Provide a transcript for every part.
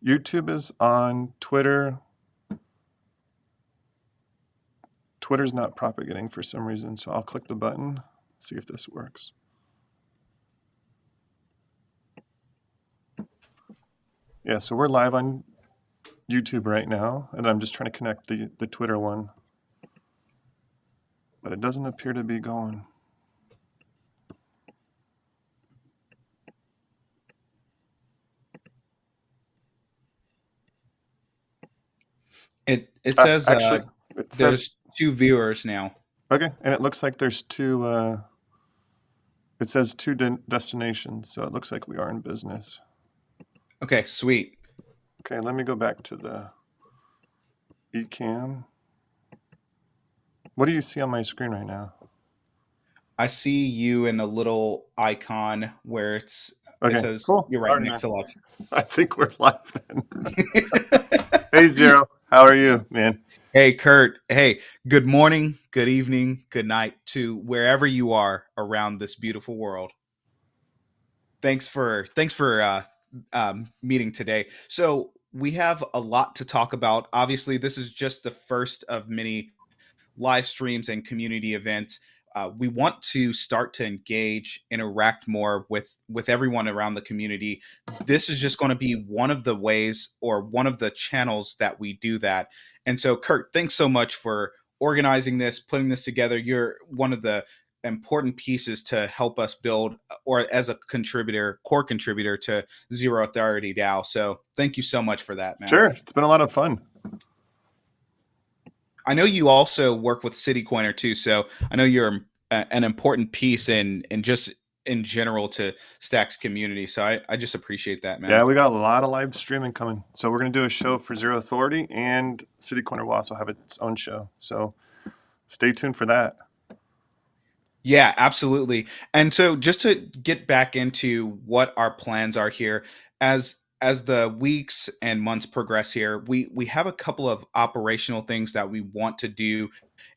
YouTube is on. Twitter's not propagating for some reason, so I'll click the button, see if this works. Yeah, so we're live on YouTube right now, and I'm just trying to connect the Twitter one. But it doesn't appear to be going. It says Actually, it says, there's 2 viewers now. okay, and it looks like there's two, it says two destinations, so it looks like we are in business. Okay, sweet. Okay, let me go back to the eCam. What do you see on my screen right now? I see you in a little icon where it Okay, says cool. you're All right right, next man. to live. I think we're live then. Hey, Zero. How are you, man? Hey Kurt. Hey, good morning, good evening, good night to wherever you are around this beautiful world. Thanks for meeting today. So we have a lot to talk about. Obviously, this is just the first of many live streams and community events. We want to start to engage, interact more with everyone around the community. This is just going to be one of the ways or one of the channels that we do that. And so, Kurt, thanks so much for organizing this, putting this together. You're one of the important pieces to help us build, or as a contributor, core contributor to Zero Authority DAO. So, thank you so much for that, man. Sure, it's been a lot of fun. I know you also work with City Coiner too, so I know you're an important piece in just in general to Stacks community. So I just appreciate that, Yeah, man. we got a lot of live streaming coming. So we're going to do a show for Zero Authority, and City Corner will also have its own show. So stay tuned for that. Yeah, absolutely. And so just to get back into what our plans are here, as the weeks and months progress here, we have a couple of operational things that we want to do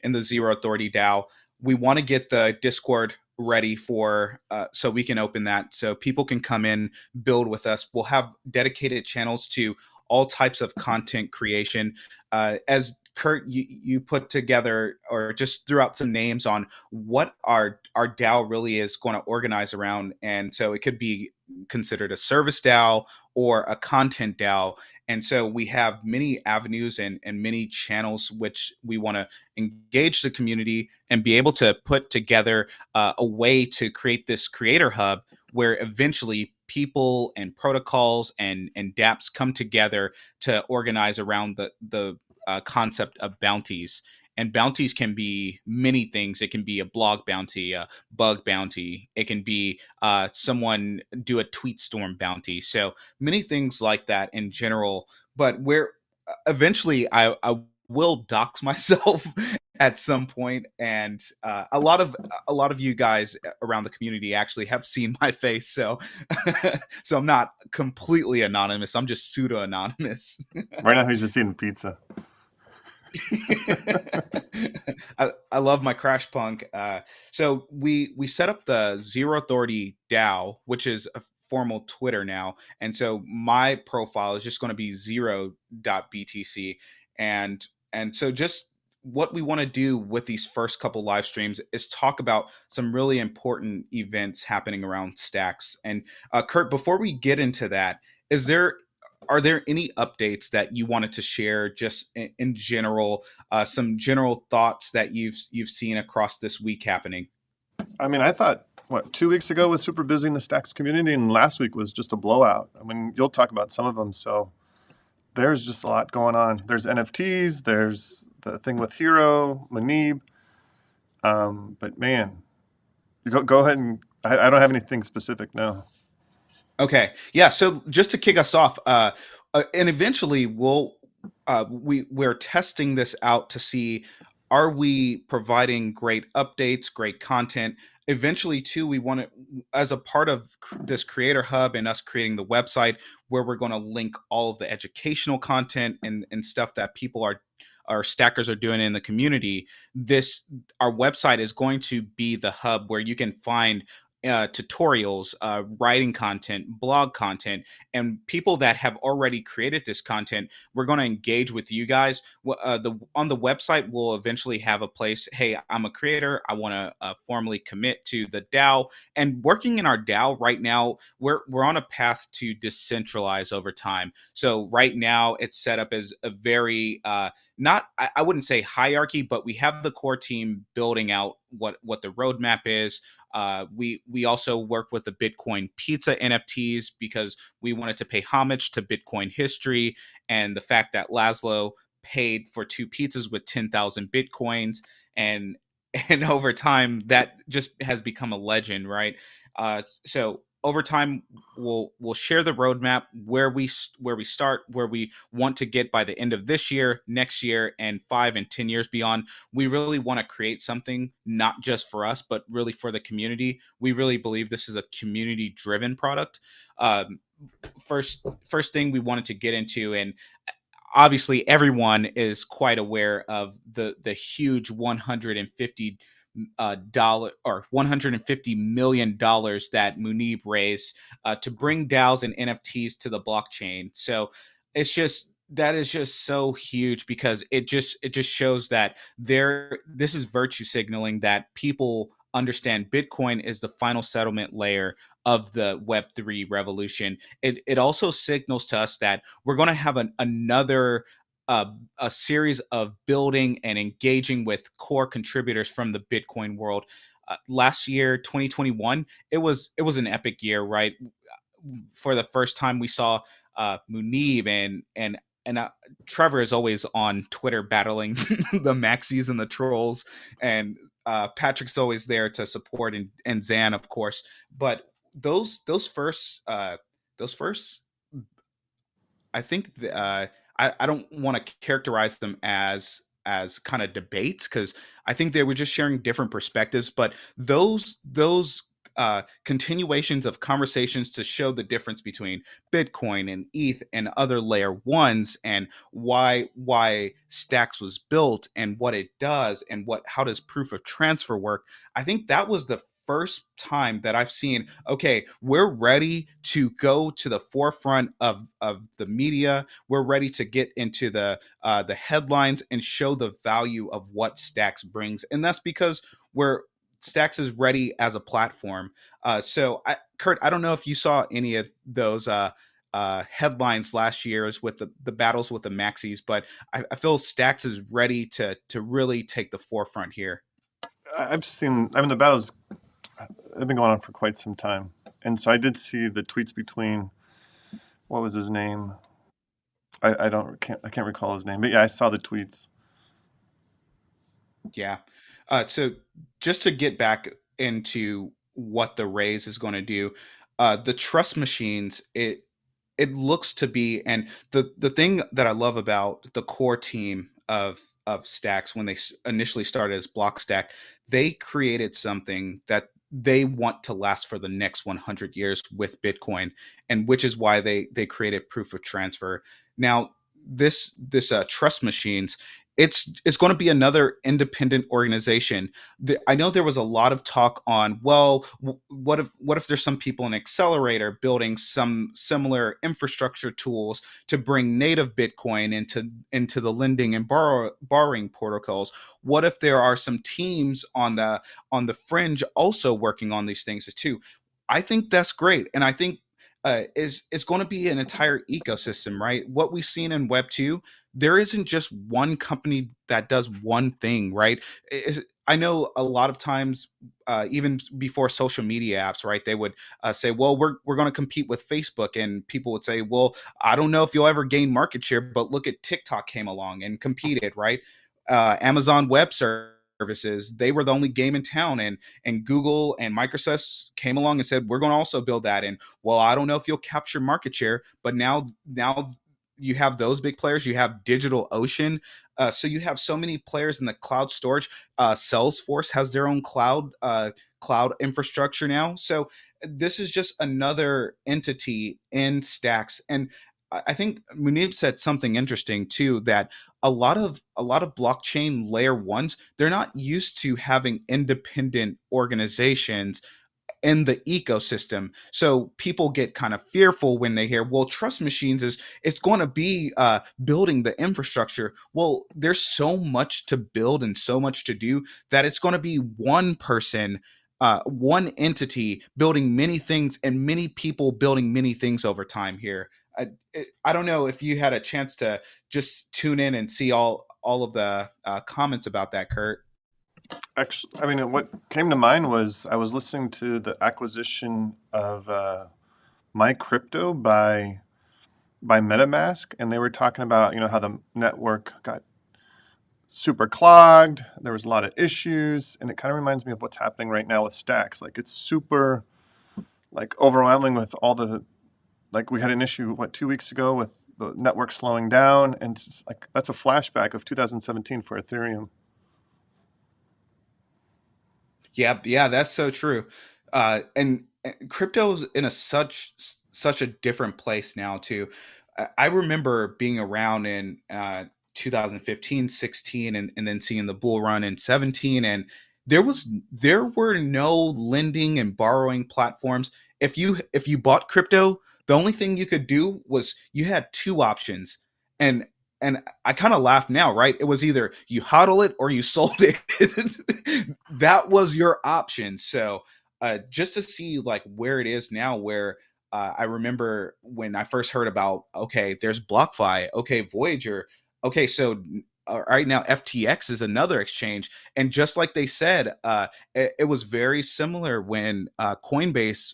in the Zero Authority DAO. We want to get the Discord ready for so we can open that so people can come in, build with us. We'll have dedicated channels to all types of content creation. As Kurt, you put together or just threw out some names on what our DAO really is going to organize around. And so it could be considered a service DAO or a content DAO. And so we have many avenues and many channels which we want to engage the community and be able to put together a way to create this creator hub where eventually people and protocols and dApps come together to organize around the concept of bounties. And bounties can be many things. It can be a blog bounty, a bug bounty. It can be someone do a tweet storm bounty. So many things like that in general. But where eventually I will dox myself at some point, and a lot of you guys around the community actually have seen my face. So so I'm not completely anonymous. I'm just pseudo anonymous. Right now, he's just eating pizza. I love my Crash Punk. So we set up the Zero Authority DAO, which is a formal Twitter now, and so my profile is just going to be zero.btc, and so just what we want to do with these first couple live streams is talk about some really important events happening around Stacks. And Kurt, before we get into that, is there are there any updates that you wanted to share just in general, some general thoughts that you've seen across this week happening? I mean, I thought, what, 2 weeks ago was super busy in the Stacks community, and last week was just a blowout. I mean, you'll talk about some of them. So there's just a lot going on. There's NFTs, there's the thing with Hero, Manib. But man, you go ahead and I don't have anything specific now. Okay, yeah. So just to kick us off, and eventually we're testing this out to see, are we providing great updates, great content. Eventually too, we want to, as a part of this creator hub and us creating the website where we're going to link all of the educational content and stuff that people are our stackers are doing in the community. This Our website is going to be the hub where you can find tutorials, writing content, blog content, and people that have already created this content. We're going to engage with you guys. The on the website, we'll eventually have a place. Hey, I'm a creator. I want to formally commit to the DAO. And working in our DAO right now, we're on a path to decentralize over time. So right now, it's set up as a very not I wouldn't say hierarchy, but we have the core team building out what the roadmap is. We also worked with the Bitcoin pizza NFTs because we wanted to pay homage to Bitcoin history and the fact that Laszlo paid for two pizzas with 10,000 Bitcoins. And and over time that just has become a legend, right? So over time we'll share the roadmap, where we start, where we want to get by the end of this year, next year, and 5 and 10 years beyond. We really want to create something not just for us, but really for the community. We really believe this is a community driven product. Um, first thing we wanted to get into, and obviously everyone is quite aware of the huge 150 dollar or 150 million dollars that Munib raised to bring DAOs and NFTs to the blockchain. So it's just that is just so huge because it just shows that this is virtue signaling that people understand Bitcoin is the final settlement layer of the Web3 revolution. It also signals to us that we're going to have another uh, a series of building and engaging with core contributors from the Bitcoin world. Last year, 2021, it was an epic year, right? For the first time, we saw Munib and Trevor is always on Twitter battling the maxis and the trolls, and Patrick's always there to support, and Zan, of course. But those first I think I don't want to characterize them as kind of debates because I think they were just sharing different perspectives. But those continuations of conversations to show the difference between Bitcoin and ETH and other layer ones, and why Stacks was built and what it does and what how does proof of transfer work. I think that was the first time that I've seen, okay, we're ready to go to the forefront of the media. We're ready to get into the headlines and show the value of what Stacks brings. And that's because we're Stacks is ready as a platform. Kurt, I don't know if you saw any of those headlines last year's with the battles with the maxis, but I feel Stacks is ready to really take the forefront here. I've seen. I mean, the battles have been going on for quite some time, and so I did see the tweets between what was his name? I can't recall his name, but yeah, I saw the tweets. Yeah. So just to get back into what the raise is going to do, the trust machines, it looks to be, and the thing that I love about the core team of Stacks when they initially started as Blockstack, they created something that they want to last for the next 100 years with Bitcoin, and which is why they created proof of transfer. Now, this trust machines, it's going to be another independent organization. I know there was a lot of talk on, well, what if there's some people in Accelerator building some similar infrastructure tools to bring native Bitcoin into the lending and borrowing protocols? What if there are some teams on the fringe also working on these things too? I think that's great, and I think is going to be an entire ecosystem, right? What we've seen in Web two, there isn't just one company that does one thing, right? I know a lot of times, even before social media apps, right? They would say, "Well, we're going to compete with Facebook," and people would say, "Well, I don't know if you'll ever gain market share, but look at TikTok came along and competed, right? Amazon Web Services, they were the only game in town, and Google and Microsoft came along and said, we're going to also build that. And well, I don't know if you'll capture market share, but now you have those big players. You have DigitalOcean. So you have so many players in the cloud storage. Salesforce has their own cloud infrastructure now. So this is just another entity in Stacks. And I think Munib said something interesting too, that a lot of blockchain layer ones, they're not used to having independent organizations in the ecosystem. So people get kind of fearful when they hear, well, trust machines is it's going to be building the infrastructure. Well, there's so much to build and so much to do that it's going to be one person, one entity building many things and many people building many things over time here. I don't know if you had a chance to just tune in and see all of the comments about that, Kurt. Actually, I mean, what came to mind was I was listening to the acquisition of My Crypto by MetaMask, and they were talking about how the network got super clogged. There was a lot of issues, and it kind of reminds me of what's happening right now with Stacks. Like it's super like overwhelming with all the like we had an issue 2 weeks ago with the network slowing down, and it's like that's a flashback of 2017 for Ethereum. Yeah, yeah, that's so true. And crypto's in a such a different place now too. I remember being around in 2015, 16, and then seeing the bull run in 17, and there were no lending and borrowing platforms. If you bought crypto, the only thing you could do was you had two options, and and I kind of laugh now, right? It was either you hodl it or you sold it. That was your option. So just to see like where it is now, where I remember when I first heard about, okay, there's BlockFi, okay, Voyager, okay, so right now FTX is another exchange, and just like they said, it was very similar when Coinbase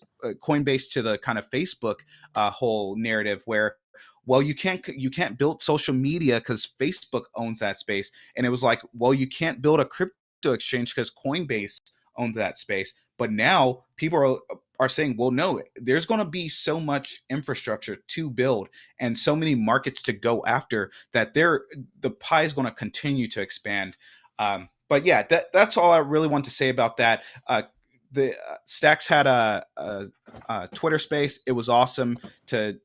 to the kind of Facebook whole narrative where, well, you can't build social media because Facebook owns that space, and it was like, well, you can't build a crypto exchange because Coinbase owns that space. But now people are saying, well, no, there's going to be so much infrastructure to build and so many markets to go after that the pie is going to continue to expand. But yeah, that's all I really want to say about that. The Stacks had a Twitter space. It was awesome to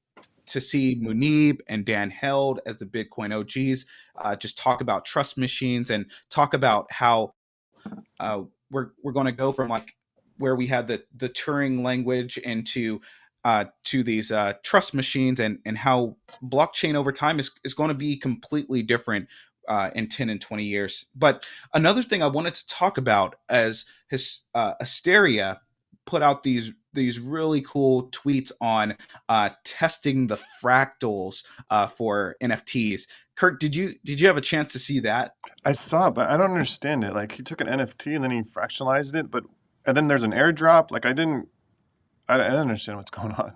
see Munib and Dan Held as the Bitcoin OGs just talk about trust machines and talk about how we're going to go from like where we had the Turing language into to these trust machines, and how blockchain over time is going to be completely different in 10 and 20 years. But another thing I wanted to talk about as Asteria put out these really cool tweets on testing the fractals for NFTs. Kurt, did you have a chance to see that? I saw it, but I don't understand it. Like he took an NFT and then he fractionalized it, but and then there's an airdrop. Like I didn't understand what's going on.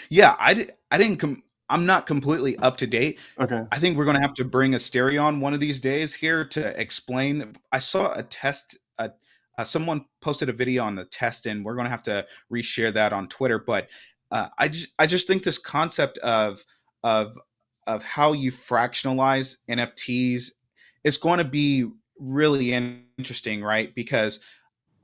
Yeah, I didn't. I'm not completely up to date. Okay. I think we're going to have to bring Asteria on one of these days here to explain. I saw a test. Someone posted a video on the test, and we're going to have to reshare that on Twitter. But I just think this concept of how you fractionalize NFTs is going to be really interesting, right? Because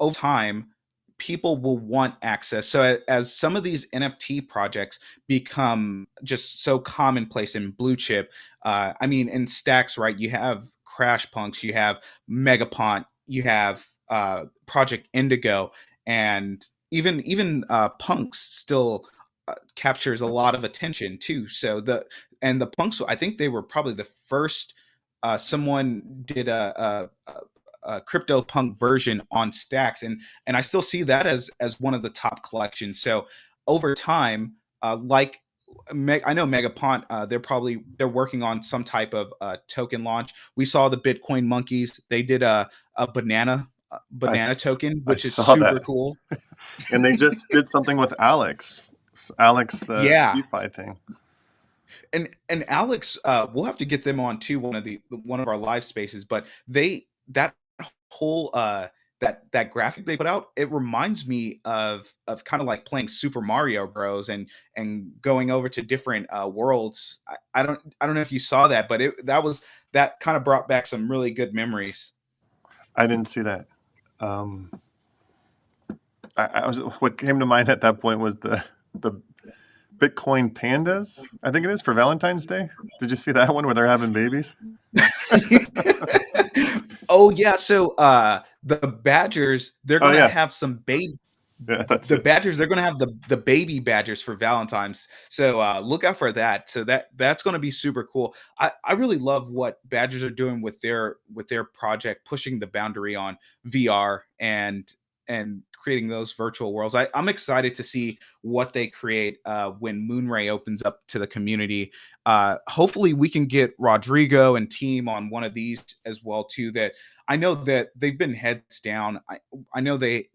over time, people will want access. So as some of these NFT projects become just so commonplace in blue chip, I mean, in Stacks, right? You have Crash Punks, you have Megapont, you have Project Indigo, and even Punks still captures a lot of attention too. So the Punks, I think they were probably the first. Someone did a crypto punk version on Stacks, and I still see that as one of the top collections. So over time, like I know Megapont, they're working on some type of token launch. We saw the Bitcoin monkeys; they did a I, banana s- token, I which is saw super that. cool. And they just did something with Alex, the Yeah, DeFi thing. and Alex, we'll have to get them on too, one of our live spaces. But that whole that graphic they put out, it reminds me of kind of like playing Super Mario Bros. And going over to different worlds. I don't know if you saw that, but that kind of brought back some really good memories. I didn't see that. Um, I was what came to mind at that point was the Bitcoin pandas. I think it is for Valentine's Day. Did you see that one where they're having babies? Oh yeah, so the Badgers, they're Oh gonna yeah, have some baby. Yeah, that's the it. badgers, they're going to have the baby badgers for Valentine's, so look out for that. So that's going to be super cool. I really love what badgers are doing with their project, pushing the boundary on VR and creating those virtual worlds. I'm excited to see what they create when Moonray opens up to the community. Hopefully we can get Rodrigo and team on one of these as well too. That I know that they've been heads down. I know they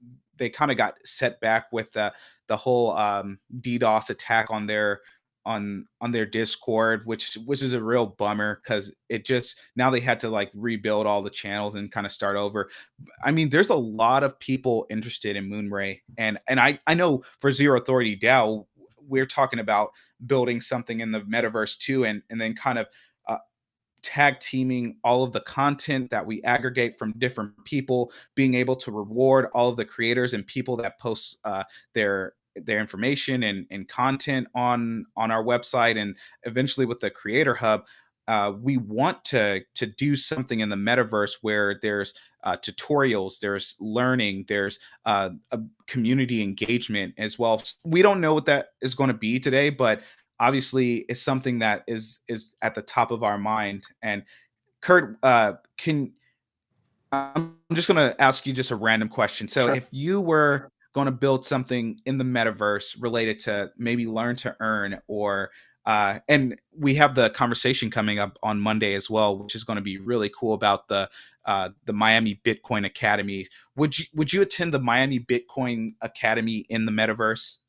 kind of got set back with the whole DDoS attack on their Discord, which is a real bummer because it just now they had to like rebuild all the channels and kind of start over. I mean, there's a lot of people interested in Moonray, and I know for Zero Authority DAO, we're talking about building something in the metaverse too, and then kind of uh, tag teaming all of the content that we aggregate from different people, being able to reward all of the creators and people that post their information and content on our website, and eventually with the Creator Hub. We want to do something in the metaverse where there's tutorials, there's learning, there's a community engagement as well. We don't know what that is going to be today, but obviously it's something that is at the top of our mind. And Kurt, can I'm just going to ask you just a random question. So Sure. if you were going to build something in the metaverse related to maybe learn to earn, or and we have the conversation coming up on Monday as well, which is going to be really cool about the Miami Bitcoin Academy. Would you attend the Miami Bitcoin Academy in the metaverse?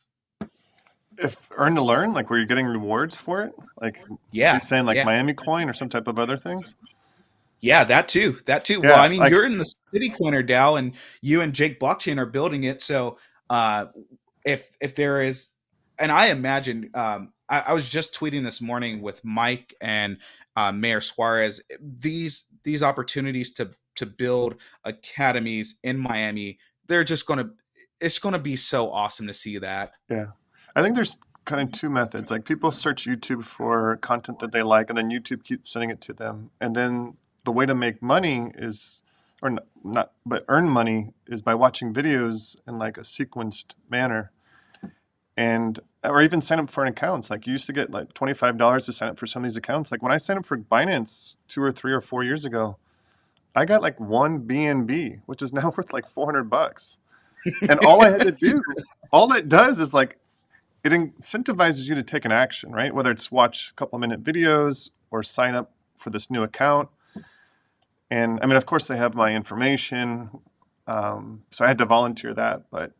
If earn to learn, like where you're getting rewards for it, like are you Yeah, saying like yeah. Miami coin or some type of other things? Yeah, that too. That too. Well, Yeah, I mean, like you're in the City Corner DAO, and you and Jake Blockchain are building it. So, uh, if there is, and I imagine, I was just tweeting this morning with Mike and Mayor Suarez. These opportunities to build academies in Miami, they're just gonna. It's gonna be so awesome to see that. yeah. I think there's kind of two methods. Like people search YouTube for content that they like, and then YouTube keeps sending it to them. And then the way to make money is, or not, but earn money is by watching videos in like a sequenced manner. And or even sign up for an account. Like you used to get like $25 to sign up for some of these accounts. Like when I signed up for Binance 2 or 3 or 4 years ago, I got like one BNB, which is now worth like $400. And all I had to do, all it does is like it incentivizes you to take an action, right? Whether it's watch a couple minute videos or sign up for this new account. And I mean, of course, they have my information. So I had to volunteer that. But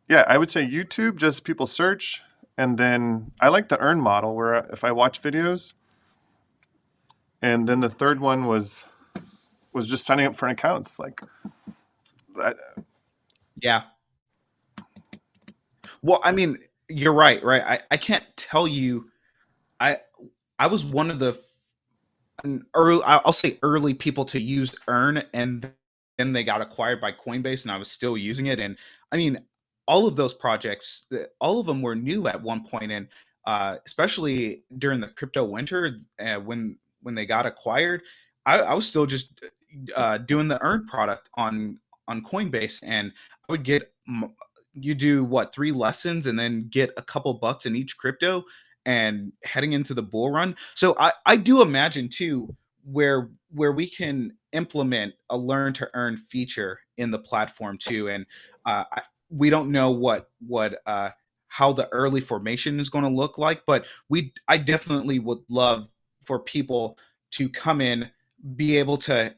yeah, I would say YouTube, just people search. And then I like the earn model where if I watch videos, and then the third one was just signing up for an accounts. Like, I, Yeah. Well, I mean, you're right. Right. I can't tell you. I I was one of the early, I'll say early people to use Earn, and then they got acquired by Coinbase, and I was still using it. And I mean, all of those projects, all of them were new at one point, and especially during the crypto winter when they got acquired, I was still just doing the Earn product on Coinbase, and I would get you do what, 3 lessons and then get a couple bucks in each crypto and heading into the bull run. So I do imagine too where we can implement a learn to earn feature in the platform too. And we don't know what how the early formation is going to look like, but I definitely would love for people to come in, be able to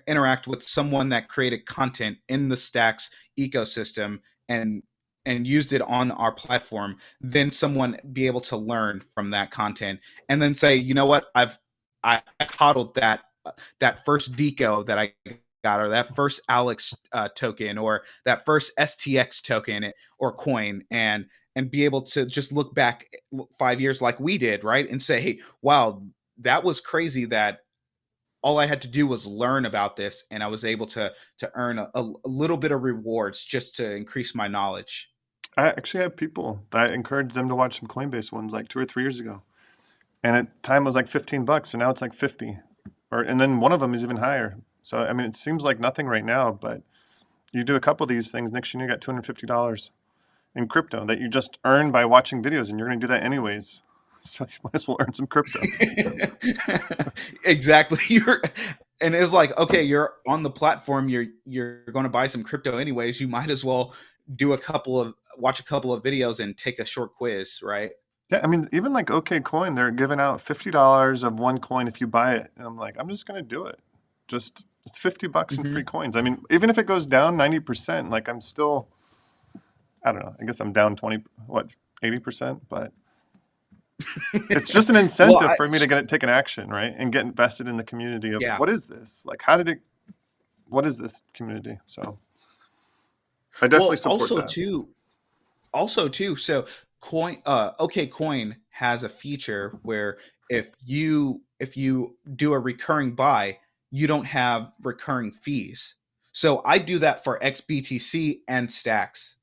interact with someone that created content in the Stacks ecosystem and used it on our platform, then someone be able to learn from that content and then say, you know what, I coddled that first deco that I got, or that first Alex token, or that first STX token or coin, and be able to just look back 5 years like we did, right, and say, hey, wow, that was crazy that all I had to do was learn about this, and I was able to earn a little bit of rewards just to increase my knowledge. I actually have people that I encouraged them to watch some Coinbase ones like 2 or 3 years ago. And at time it was like $15, and now it's like 50. Or and then one of them is even higher. So I mean, it seems like nothing right now, but You do a couple of these things, next year you got $250 in crypto that you just earn by watching videos, and you're going to do that anyways. So you might as well earn some crypto. Exactly. And it's like, okay, you're on the platform, you're going to buy some crypto anyways. You might as well watch a couple of videos and take a short quiz, right? Yeah, I mean, even like OKCoin, they're giving out $50 of one coin if you buy it. And I'm like, I'm just going to do it. Just, it's $50 in free Hmm. coins. I mean, even if it goes down 90%, like I'm still, I don't know, I guess I'm down 20, what, 80%? But it's just an Well, incentive for me to take an action, right? And get invested in the community of yeah. what is this? Like, what is this community? So I definitely Well, support that. also too, so okay coin has a feature where if you do a recurring buy, you don't have recurring fees. So I do that for XBTC and Stacks.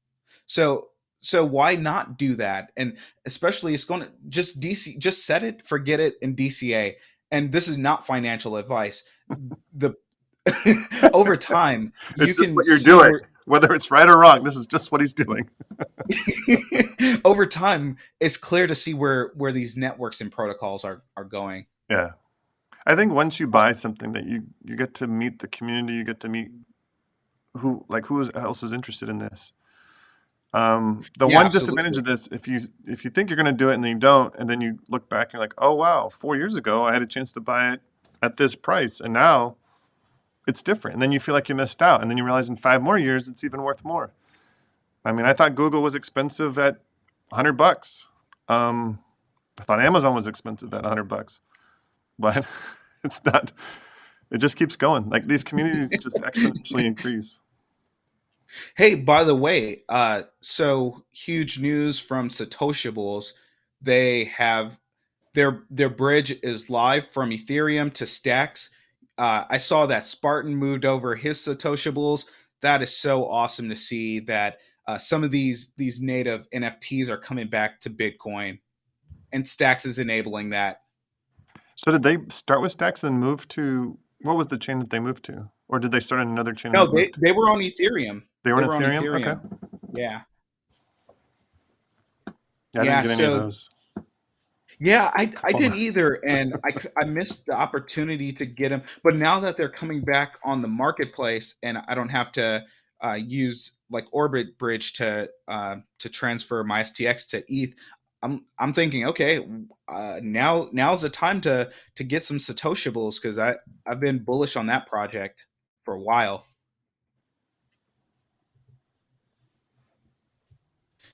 So why not do that? And especially it's going to just set it, forget it in DCA. And this is not financial advice. The over time you It's just can what you're see doing. where Whether it's right or wrong, this is just what he's doing. over time it's clear to see where these networks and protocols are going. Yeah. I think once you buy something that you get to meet the community, you get to meet else is interested in this. The Yeah, one disadvantage absolutely. of this, if you think you're going to do it and then you don't, and then you look back and you're like, oh wow, 4 years ago I had a chance to buy it at this price, and now it's different. And then you feel like you missed out, and then you realize in 5 more years it's even worth more. I mean, I thought Google was expensive at $100. Um, I thought Amazon was expensive at $100, but it's not. It just keeps going. Like these communities just exponentially increase. Hey, by the way, so huge news from Satoshiables. They have their bridge is live from Ethereum to Stacks. I saw that Spartan moved over his Satoshiables. That is so awesome to see that some of these native NFTs are coming back to Bitcoin, and Stacks is enabling that. So did they start with Stacks and move to what was the chain that they moved to, or did they start on another chain and No, then they moved? they were on Ethereum. They were They in were on Ethereum. Okay. Ethereum. Yeah. Yeah, I didn't Yeah, get any of so those. yeah, I Hold didn't on. either, and I missed the opportunity to get them. But now that they're coming back on the marketplace, and I don't have to use like Orbit Bridge to transfer my STX to ETH, I'm thinking, okay, now's the time to get some Satoshiables because I've been bullish on that project for a while.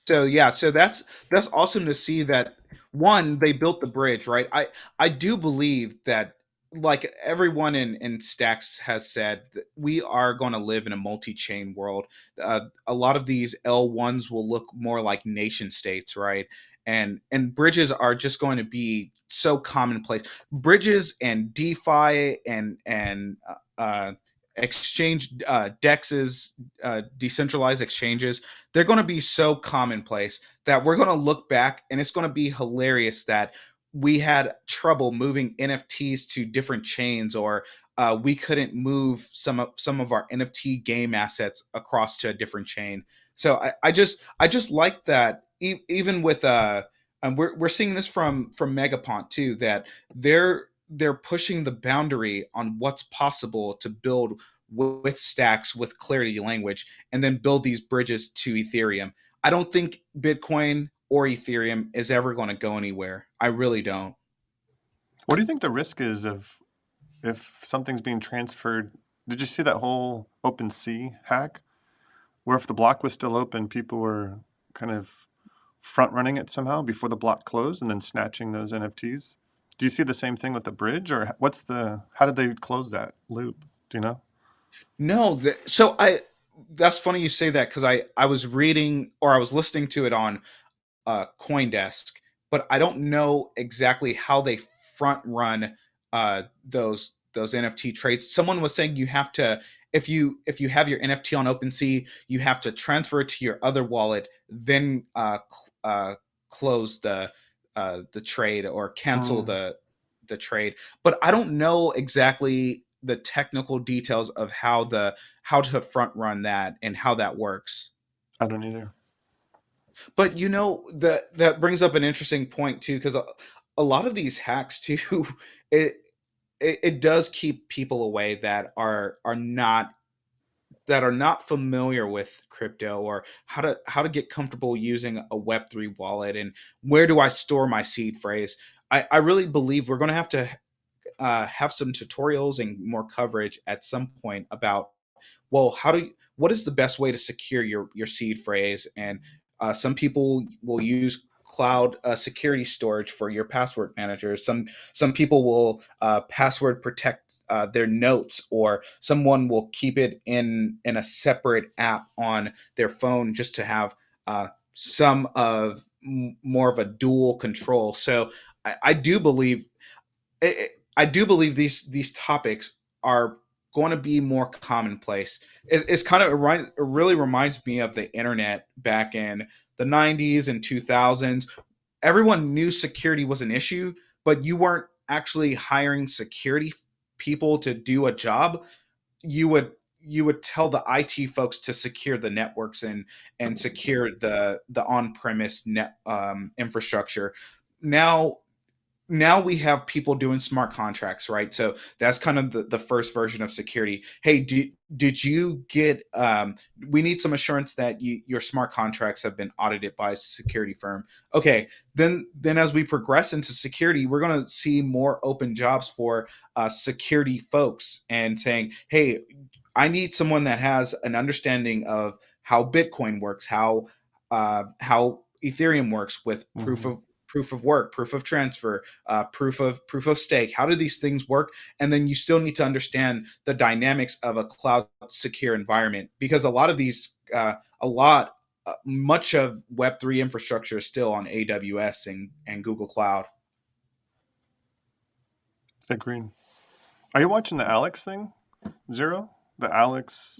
So yeah, so that's awesome to see that one they built the bridge, right? I do believe that like everyone in Stacks has said that we are going to live in a multi-chain world. A lot of these L1s will look more like nation states, right? And bridges are just going to be so commonplace. Bridges and DeFi and exchange dexes, decentralized exchanges, they're going to be so commonplace that we're going to look back and it's going to be hilarious that we had trouble moving NFTs to different chains, or we couldn't move some of our NFT game assets across to a different chain. So I just like that. Even with we're seeing this from Megapont too, that they're pushing the boundary on what's possible to build with Stacks with Clarity language and then build these bridges to Ethereum. I don't think Bitcoin or Ethereum is ever going to go anywhere. I really don't. What do you think the risk is of if something's being transferred? Did you see that whole OpenSea hack where if the block was still open, people were kind of front running it somehow before the block closed and then snatching those NFTs? Do you see the same thing with the bridge, or how did they close that loop? Do you know? No, so I that's funny you say that because I was reading or I was listening to it on CoinDesk, but I don't know exactly how they front run those NFT trades. Someone was saying you have to if you have your NFT on OpenSea, you have to transfer it to your other wallet, then close the trade or cancel Mm. the trade. But I don't know exactly. the technical details of how to front run that and how that works. I don't either. But that brings up an interesting point too, because a lot of these hacks too, it, it does keep people away that are not familiar with crypto, or how to get comfortable using a Web3 wallet, and where do I store my seed phrase. I really believe we're going to have some tutorials and more coverage at some point about, well, what is the best way to secure your seed phrase. And some people will use cloud security storage for your password manager. Some people will password protect their notes, or someone will keep it in a separate app on their phone just to have some of more of a dual control. So I do believe I do believe these topics are going to be more commonplace. It's kind of it really reminds me of the internet back in the 90s and 2000s. Everyone knew security was an issue, but you weren't actually hiring security people to do a job. You would tell the IT folks to secure the networks and secure the on-premise net infrastructure. Now now we have people doing smart contracts, right? So that's kind of the first version of security. Hey, did you get we need some assurance that your smart contracts have been audited by a security firm. Okay, then as we progress into security, we're going to see more open jobs for security folks, and saying, hey, I need someone that has an understanding of how Bitcoin works, how Ethereum works with Hmm. proof of work, proof of transfer, proof of stake. How do these things work? And then you still need to understand the dynamics of a cloud secure environment, because a lot of these, much of Web3 infrastructure is still on AWS and Google Cloud. Agreed. Are you watching the Alex thing, Zero? The Alex,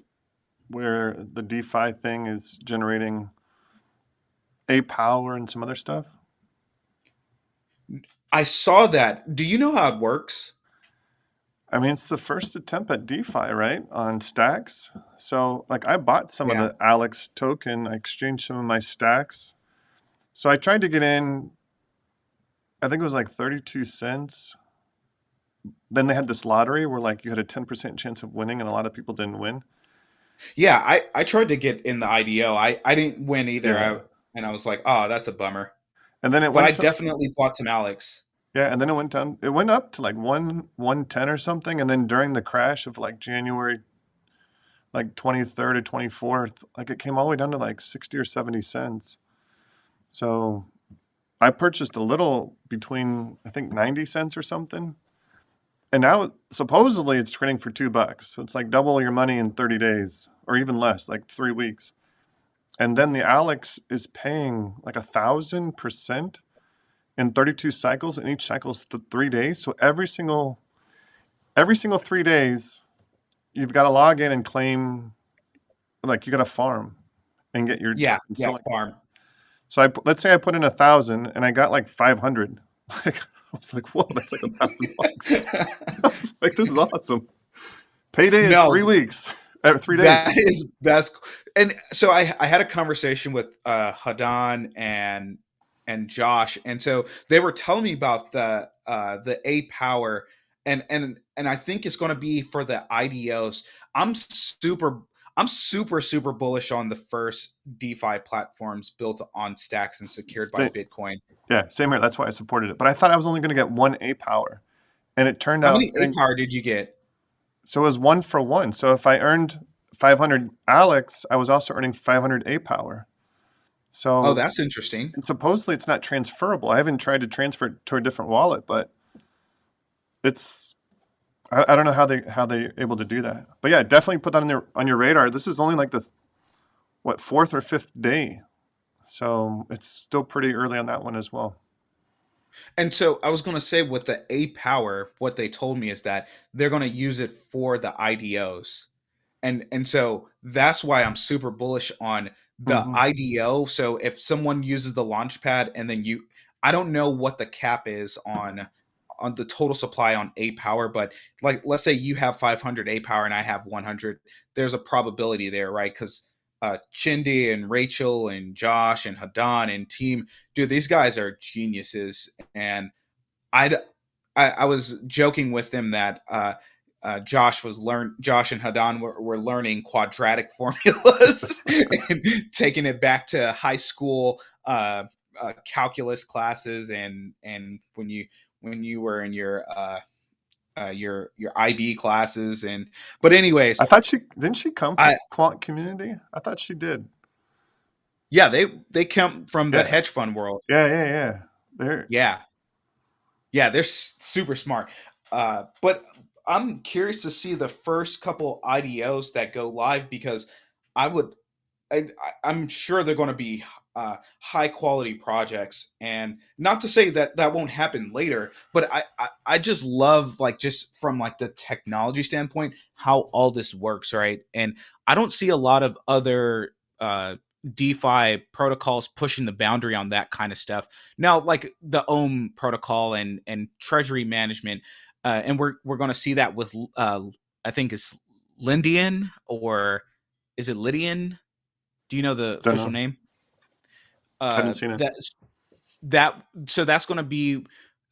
where the DeFi thing is generating a power and some other stuff? I saw that. Do you know how it works? I mean, it's the first attempt at DeFi, right? On stacks. So, like, I bought some of Yeah. the Alex token, I exchanged some of my stacks. So, I tried to get in, I think it was like 32 cents. Then they had this lottery where, like, you had a 10% chance of winning, and a lot of people didn't win. Yeah, I tried to get in the IDO. I didn't win either. Yeah. And I was like, oh, that's a bummer. And then it But I went to, definitely bought some Alex. yeah, and then it went down, it went up to like 110 or something. And then during the crash of like January, like 23rd or 24th, like it came all the way down to like 60 or 70 cents. So I purchased a little between, I think, 90 cents or something. And now supposedly it's trading for $2. So it's like double your money in 30 days or even less, like 3 weeks. And then the Alex is paying like 1,000% in 32 cycles, and each cycle is 3 days. So every single 3 days, you've got to log in and claim, like you got to farm and get your Yeah, token yeah, silicon. farm. So let's say I put in 1,000 and I got like 500. Like I was like, whoa, that's like $1,000. I was like, this is awesome. Payday is three No, weeks or 3 days. that's and so I had a conversation with Hadan and Josh, and so they were telling me about the A power, and I think it's going to be for the IDOs. I'm super super bullish on the first DeFi platforms built on stacks and secured by Sa- Bitcoin. Yeah, same here. That's why I supported it. But I thought I was only going to get one A power, and it turned How out many A power did you get? so it was 1 for 1. So if I earned 500 Alex, I was also earning 500 A power. Oh, So that's interesting. and supposedly it's not transferable. I haven't tried to transfer it to a different wallet, but it's I don't know how they able to do that. But yeah, definitely put that on your radar. This is only like the what fourth or fifth day, so it's still pretty early on that one as well. And so I was going to say, with the A power, what they told me is that they're going to use it for the IDOs. And so that's why I'm super bullish on the Hmm. IDO. So if someone uses the launchpad and then I don't know what the cap is on the total supply on A power, but like let's say you have 500 A power and I have 100, there's a probability there, right? Because Chindi and Rachel and Josh and Hadan and team, dude, these guys are geniuses, and I I was joking with them that Josh and Hadan were learning quadratic formulas and taking it back to high school calculus classes, and when you were in your IB classes. And but anyways, I thought she didn't she come I from quant community? I thought she did. yeah, they come from the Yeah, hedge fund world. yeah. There. Yeah, yeah, they're super smart. But I'm curious to see the first couple IDOs that go live, because I would, I'm sure they're going to be high quality projects, and not to say that that won't happen later, but I just love, like, just from like the technology standpoint, how all this works, right? And I don't see a lot of other DeFi protocols pushing the boundary on that kind of stuff. Now, like the Ohm protocol and treasury management, and we're going to see that with I think it's Lindian, or is it Lydian? Do you know the Don't official know. name? Haven't seen it. That that so that's going to be,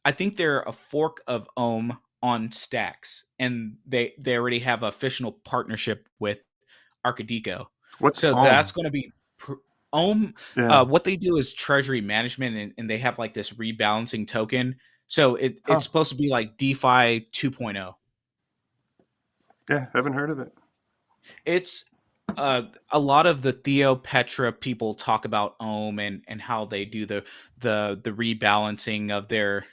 I think they're a fork of Ohm on Stacks, and they already have an official partnership with Arcadico. What's So that's Om? going to be Ohm. Yeah. What they do is treasury management, and they have like this rebalancing token. So it's Huh. supposed to be like DeFi 2.0. Yeah, haven't heard of it. It's a lot of the Theo Petra people talk about Ohm, and how they do the rebalancing of their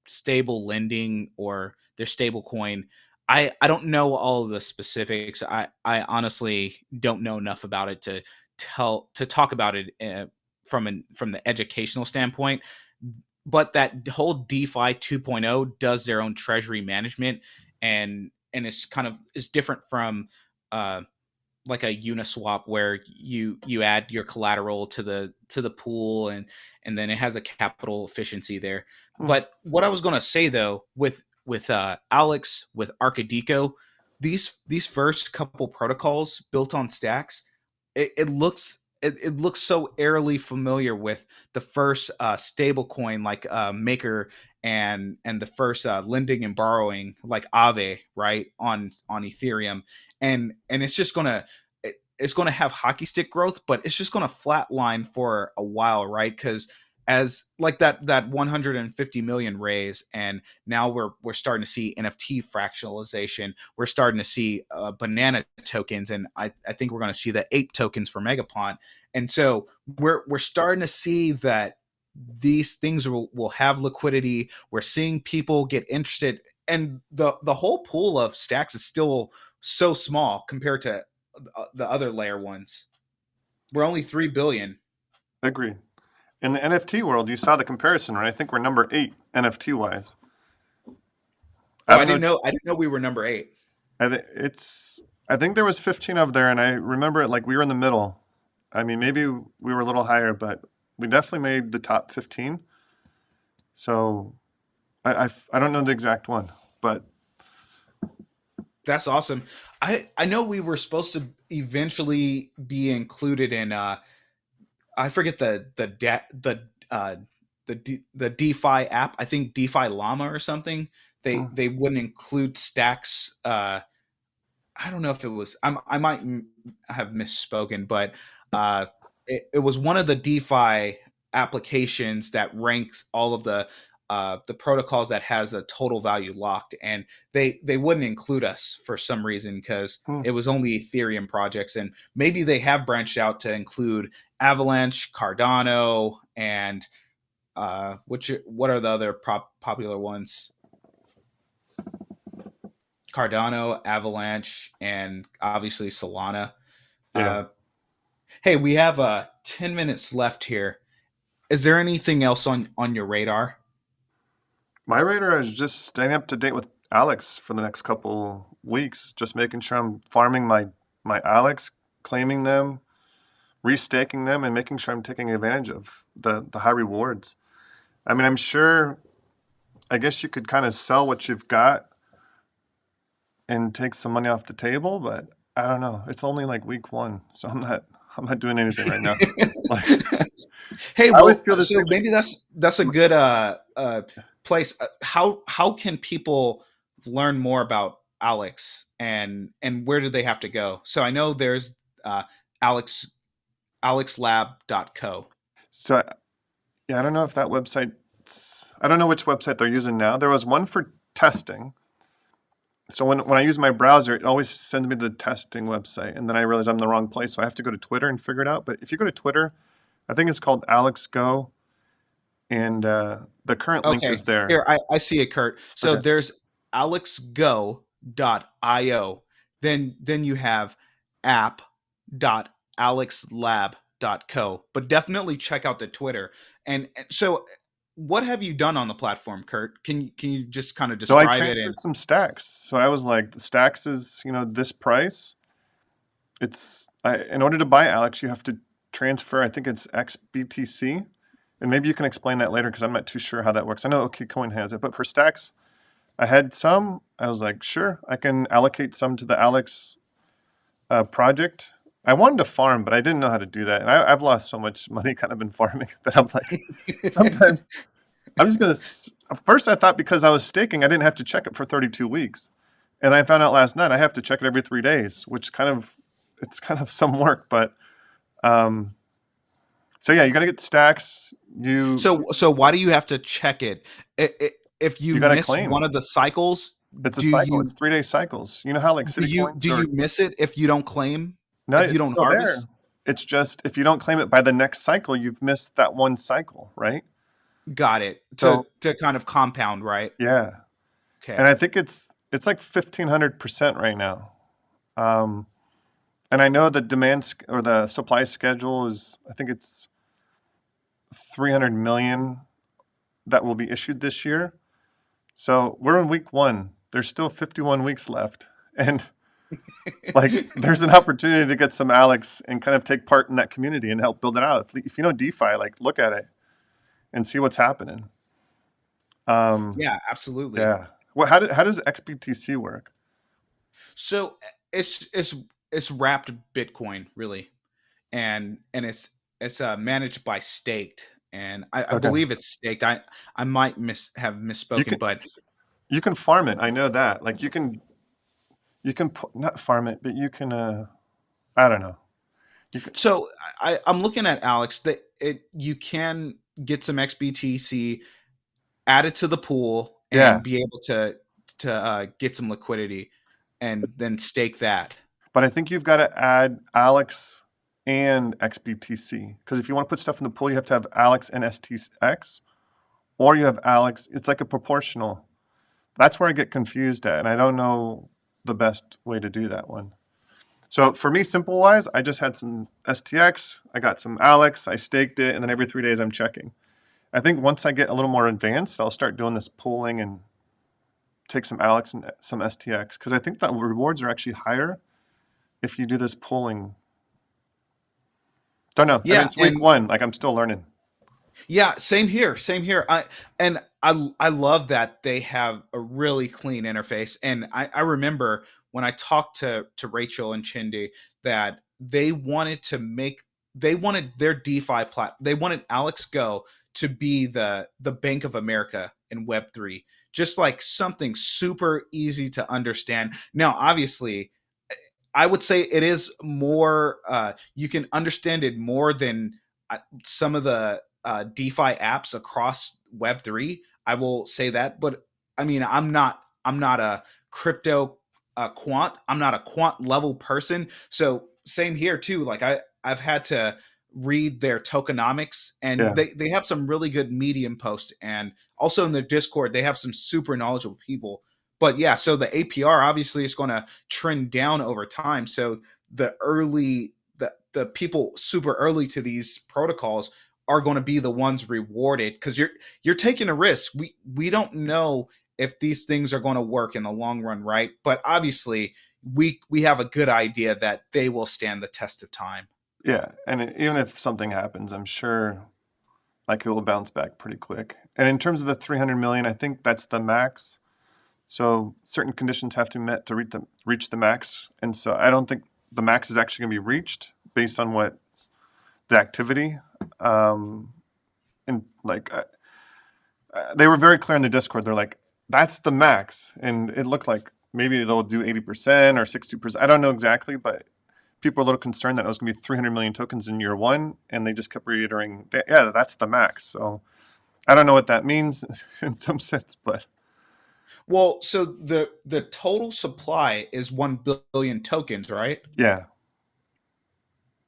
stable lending or their stable coin. I don't know all of the specifics. I honestly don't know enough about it to talk about it from the educational standpoint. But that whole DeFi 2.0 does their own treasury management, and it's kind of is different from uh, like a Uniswap, where you add your collateral to the pool, and then it has a capital efficiency there. Hmm. But what I was going to say though, with Alex, with Arcadico, these first couple protocols built on Stacks, it looks so eerily familiar with the first stable coin, like Maker, and the first lending and borrowing like Aave, right, on Ethereum. And it's just gonna it's going to have hockey stick growth, but it's just going to flatline for a while, right? Because as like that 150 million raise, and now we're starting to see NFT fractionalization. We're starting to see banana tokens, and I think we're going to see the ape tokens for Megapont. And so we're starting to see that these things will have liquidity. We're seeing people get interested, and the whole pool of stacks is still so small compared to the other layer ones. We're only 3 billion. Agree. In the NFT world, you saw the comparison, right? I think we're number 8 NFT wise. I Oh, don't know. I didn't know we were number 8. It's. I think there was 15 of there, and I remember it like we were in the middle. I mean, maybe we were a little higher, but we definitely made the top 15. So I don't know the exact one, but That's awesome. I know we were supposed to eventually be included in I forget the DeFi app. I think DeFi Llama or something. hmm, They wouldn't include stacks. I don't know if it was. I might have misspoken, but it was one of the DeFi applications that ranks all of the protocols that has a total value locked, and they wouldn't include us for some reason, because hmm. it was only Ethereum projects, and maybe they have branched out to include Avalanche, Cardano, and what are the other popular ones? Cardano, Avalanche, and obviously Solana. Yeah. Uh, hey, we have 10 minutes left here. Is there anything else on your radar? My radar is just staying up to date with Alex for the next couple weeks, just making sure I'm farming my Alex, claiming them, restaking them, and making sure I'm taking advantage of the high rewards. I mean, I'm sure I guess you could kind of sell what you've got and take some money off the table, but I don't know. It's only like week one, so I'm not doing anything right now. Like Hey, I always well, feel the so same. maybe that's a good place. How can people learn more about Alex, and where do they have to go? So I know there's Alex alexlab.co. So yeah, I don't know if that website. I don't know which website they're using now. There was one for testing. So when I use my browser, it always sends me to the testing website, and then I realize I'm in the wrong place, so I have to go to Twitter and figure it out. But if you go to Twitter, I think it's called Alex Go, and the current link Okay, is there. here I see it, Kurt. So Okay. there's alexgo.io. Then you have app.alexlab.co. But definitely check out the Twitter. And so what have you done on the platform, Kurt? Can you just kind of So I describe it and transferred some stacks. So I was like, the stacks is this price. In order to buy Alex, you have to transfer. I think it's XBTC, and maybe you can explain that later because I'm not too sure how that works. I know OKCoin has it, but for stacks, I had some. I was like, sure, I can allocate some to the Alex project. I wanted to farm, but I didn't know how to do that, and I've lost so much money kind of in farming that I'm like, sometimes I'm just gonna. At first, I thought because I was staking, I didn't have to check it for 32 weeks, and I found out last night I have to check it every 3 days, which it's kind of some work. But um, so yeah, you got to get stacks. so why do you have to check it? If you You got to miss claim. one of the cycles, It's a do cycle. It's you 3 day cycles. You know how like city coins do or you miss it if you don't claim, no, if you it's don't still there. harvest? It's just if you don't claim it by the next cycle, you've missed that one cycle, right? Got it. So To kind of compound, right? yeah, and Okay. I think it's like 1,500% right now. Um, and I know the or the supply schedule is I think it's 300 million that will be issued this year. So we're in week one. There's still 51 weeks left, and like there's an opportunity to get some Alex and kind of take part in that community and help build it out. If you know DeFi, like look at it and see what's happening. Um, Yeah, absolutely. yeah. Well, how does XBTC work? So it's wrapped Bitcoin really, and it's managed by Staked, and I Okay. believe it's Staked. I might have You misspoken, can but you can farm it. I know that. Like you can not farm it, but you can I don't know. You can so I'm looking at Alex that it you can get some XBTC, add it to the pool, yeah, and be able to get some liquidity, and then stake that. but I think you've got to add Alex and XBTC because if you want to put stuff in the pool, you have to have Alex and STX, or you have Alex. It's like a proportional. That's where I get confused at, and I don't know the best way to do that one. So for me, simple wise, I just had some STX, I got some Alex, I staked it, and then every 3 days I'm checking. I think once I get a little more advanced, I'll start doing this pooling and take some Alex and some STX because I think the rewards are actually higher if you do this pooling. Don't know. I mean, Yeah, it's week and one. Like I'm still learning. yeah, same here, same here. I love that they have a really clean interface. And I remember when I talked to Rachel and Chindi that they wanted their DeFi they wanted Alex Go to be the Bank of America in Web3, just like something super easy to understand. Now, obviously, I would say it is more. You can understand it more than some of the DeFi apps across Web three. I will say that, but I mean, I'm not a crypto quant. I'm not a quant level person. So same here too. Like I've had to read their tokenomics, and Yeah. they have some really good Medium posts, and also in their Discord they have some super knowledgeable people. But yeah, so the APR obviously is going to trend down over time. So the people super early to these protocols are going to be the ones rewarded because you're taking a risk. We don't know if these things are going to work in the long run, right? But obviously we have a good idea that they will stand the test of time. Yeah. And even if something happens, I'm sure like it will bounce back pretty quick. And in terms of the 300 million, I think that's the max. So certain conditions have to be met to reach the max. And so I don't think the max is actually going to be reached based on what the activity. And like they were very clear in the Discord. They're like, that's the max. And it looked like maybe they'll do 80% or 60%. I don't know exactly, but people were a little concerned that it was going to be 300 million tokens in year one. And they just kept reiterating, yeah, that's the max. So I don't know what that means in some sense, but Well, so the total supply is 1 billion tokens, right? yeah,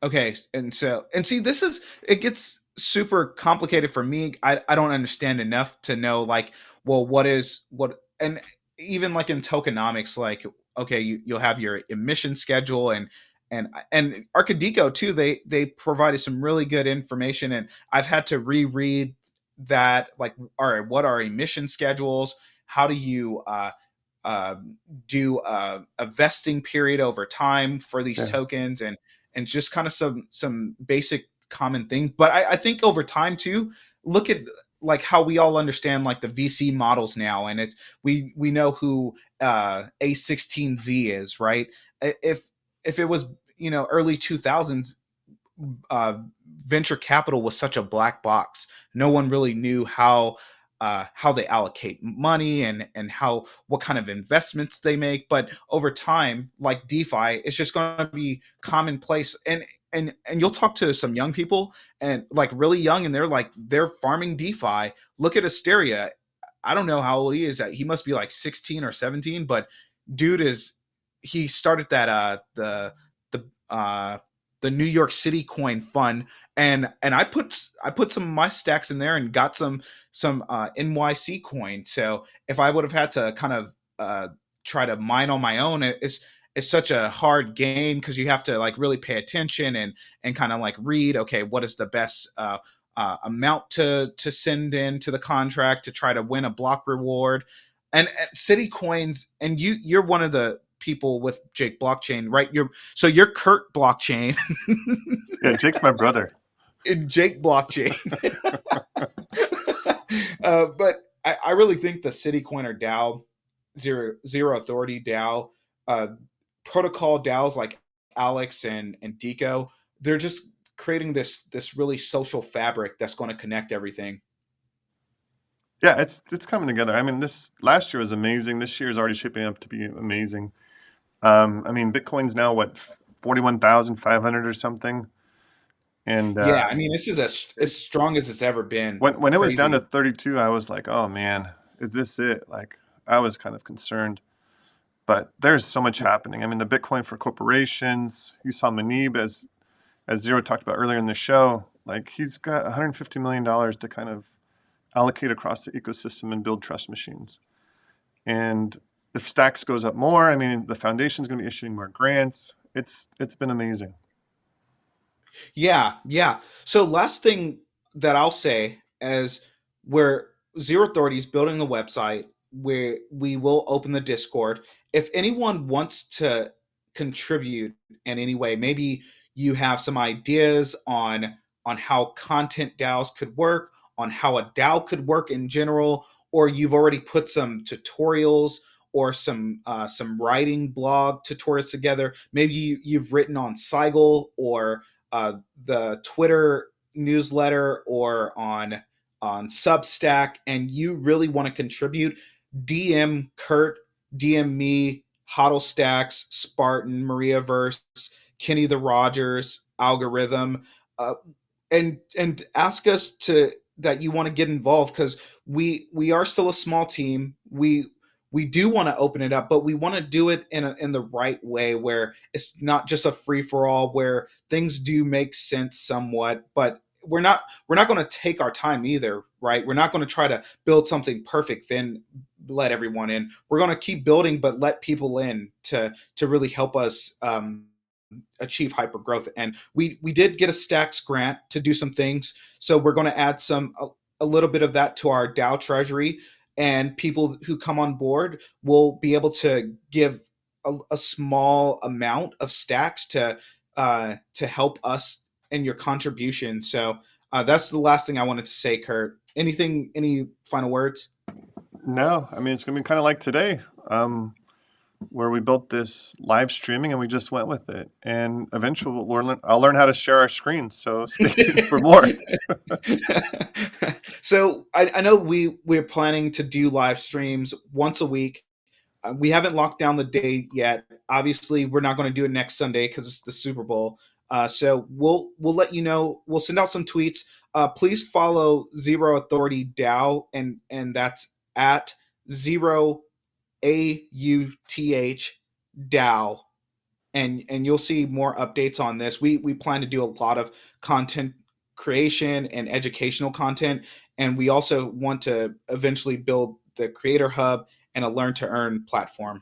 Okay, and see, this is it gets super complicated for me. I don't understand enough to know like, well, what is what, and even like in tokenomics, like okay, you'll have your emission schedule and Arcadico too. They provided some really good information, and I've had to reread that. Like, all right, what are emission schedules? How do you uh, do a vesting period over time for these yeah, tokens and just kind of some basic common thing. But I think over time too, look at like how we all understand like the VC models now, and it's we know who A16Z is, right? If it was early 2000s, uh, venture capital was such a black box. No one really knew how they allocate money and how what kind of investments they make. But over time, like DeFi, it's just going to be commonplace. And you'll talk to some young people and like really young, and they're farming DeFi. Look at Asteria. I don't know how old he is. He must be like 16 or 17, but dude is he started that the uh the New York City coin fund, and I put some of my stacks in there and got some NYC coin. So if I would have had to kind of try to mine on my own, it's such a hard game because you have to like really pay attention and kind of like read. Okay, what is the best amount to send in to the contract to try to win a block reward, and City coins. And you're one of the people with Jake Blockchain, right? You're Kurt Blockchain. yeah. Jake's my brother. In Jake Blockchain. But I really think the City Coiner DAO, Zero Authority DAO, uh, protocol DAOs like Alex and Deco, they're just creating this really social fabric that's going to connect everything. Yeah, it's coming together. I mean, this last year was amazing. This year is already shaping up to be amazing. I mean, Bitcoin's now what 41,500 or something, and Yeah, I mean, this is as strong as it's ever been. when it was down to Crazy. 32, I was like, oh man, is this it? Like, I was kind of concerned. But there's so much happening. I mean, the Bitcoin for corporations. You saw Manib as Zero talked about earlier in the show. Like, he's got 150 million dollars to kind of allocate across the ecosystem and build trust machines. And if Stacks goes up more, I mean, the foundation's going to be issuing more grants. It's been amazing. Yeah, yeah. So last thing that I'll say is where Zero Authority is building the website, where we will open the Discord. If anyone wants to contribute in any way, maybe you have some ideas on how content DAOs could work, on how a DAO could work in general, or you've already put some tutorials or some writing blog tutorials together. Maybe you've written on Seigel or the Twitter newsletter or on Substack, and you really want to contribute, DM Kurt, DM me, Hodl Stacks, Spartan, Maria Verse, Kenny the Rogers, Algorithm, uh, and ask us to that you want to get involved because we are still a small team. We do want to open it up, but we want to do it in the right way where it's not just a free for all, where things do make sense somewhat, but we're not going to take our time either, right? We're not going to try to build something perfect then let everyone in. We're going to keep building, but let people in to really help us achieve hyper growth. And we did get a Stacks grant to do some things, so we're going to add a little bit of that to our DAO treasury, and people who come on board will be able to give a small amount of Stacks to help us in your contribution. So That's the last thing I wanted to say, Kurt. Anything? Any final words? No, I mean it's gonna be kind of like today, where we built this live streaming and we just went with it. And eventually, I'll learn how to share our screens. So stay tuned for more. So I know we're planning to do live streams once a week. We haven't locked down the date yet. Obviously, we're not going to do it next Sunday because it's the Super Bowl. So we'll let you know. We'll send out some tweets. Please follow Zero Authority DAO, and that's at ZeroAUTH DAO, and you'll see more updates on this. We plan to do a lot of content creation and educational content, and we also want to eventually build the Creator Hub and a Learn to Earn platform.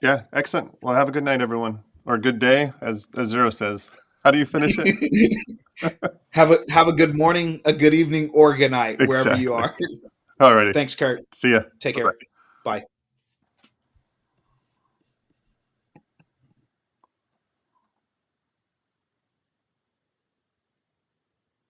Yeah, excellent. Well, have a good night, everyone, or a good day, as Zero says. How do you finish it? Have a good morning, a good evening, or a good night wherever you Exactly. are. Alrighty. Thanks, Kurt. See ya. Take Bye-bye. care. Bye.